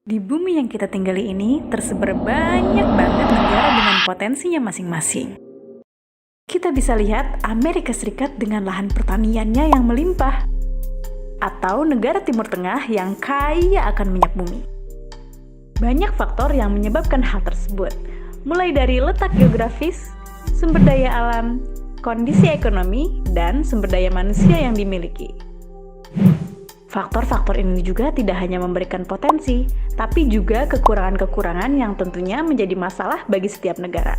Di bumi yang kita tinggali ini, tersebar banyak banget negara dengan potensinya masing-masing. Kita bisa lihat Amerika Serikat dengan lahan pertaniannya yang melimpah, atau negara Timur Tengah yang kaya akan minyak bumi. Banyak faktor yang menyebabkan hal tersebut, mulai dari letak geografis, sumber daya alam, kondisi ekonomi, dan sumber daya manusia yang dimiliki. Faktor-faktor ini juga tidak hanya memberikan potensi, tapi juga kekurangan-kekurangan yang tentunya menjadi masalah bagi setiap negara.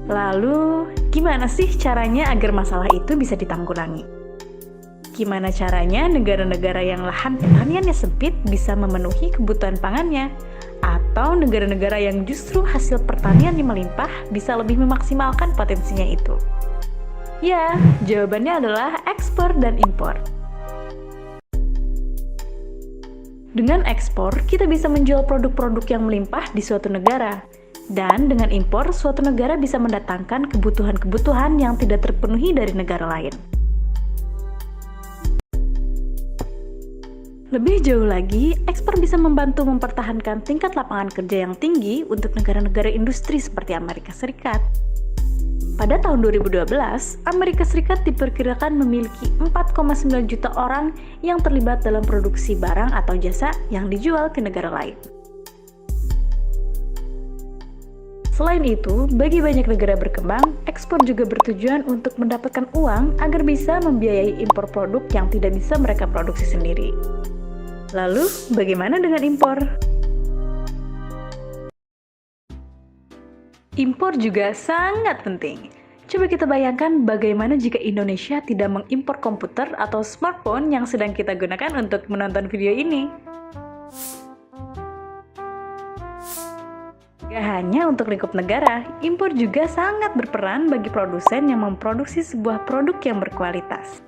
Lalu, gimana sih caranya agar masalah itu bisa ditanggulangi? Gimana caranya negara-negara yang lahan pertaniannya sempit bisa memenuhi kebutuhan pangannya? Atau negara-negara yang justru hasil pertaniannya melimpah bisa lebih memaksimalkan potensinya itu? Ya, jawabannya adalah ekspor dan impor. Dengan ekspor, kita bisa menjual produk-produk yang melimpah di suatu negara. Dan dengan impor, suatu negara bisa mendatangkan kebutuhan-kebutuhan yang tidak terpenuhi dari negara lain. Lebih jauh lagi, ekspor bisa membantu mempertahankan tingkat lapangan kerja yang tinggi untuk negara-negara industri seperti Amerika Serikat. Pada tahun 2012, Amerika Serikat diperkirakan memiliki 4,9 juta orang yang terlibat dalam produksi barang atau jasa yang dijual ke negara lain. Selain itu, bagi banyak negara berkembang, ekspor juga bertujuan untuk mendapatkan uang agar bisa membiayai impor produk yang tidak bisa mereka produksi sendiri. Lalu, bagaimana dengan impor? Impor juga sangat penting. Coba kita bayangkan bagaimana jika Indonesia tidak mengimpor komputer atau smartphone yang sedang kita gunakan untuk menonton video ini. Gak hanya untuk lingkup negara, impor juga sangat berperan bagi produsen yang memproduksi sebuah produk yang berkualitas.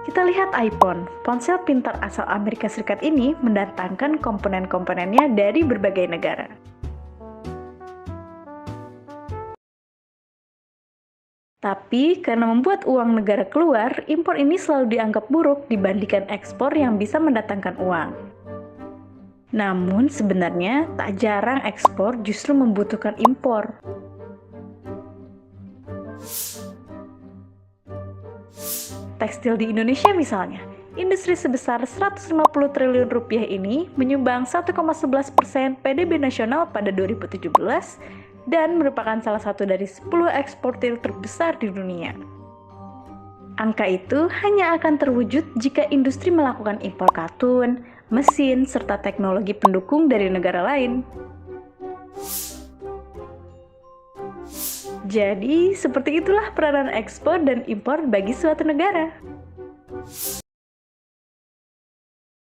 Kita lihat iPhone, ponsel pintar asal Amerika Serikat ini mendatangkan komponen-komponennya dari berbagai negara. Tapi, karena membuat uang negara keluar, impor ini selalu dianggap buruk dibandingkan ekspor yang bisa mendatangkan uang. Namun, sebenarnya tak jarang ekspor justru membutuhkan impor. Tekstil di Indonesia misalnya, industri sebesar 150 triliun rupiah ini menyumbang 1,11% PDB nasional pada 2017 dan merupakan salah satu dari 10 eksportir terbesar di dunia. Angka itu hanya akan terwujud jika industri melakukan impor katun, mesin, serta teknologi pendukung dari negara lain. Jadi, seperti itulah peranan ekspor dan impor bagi suatu negara.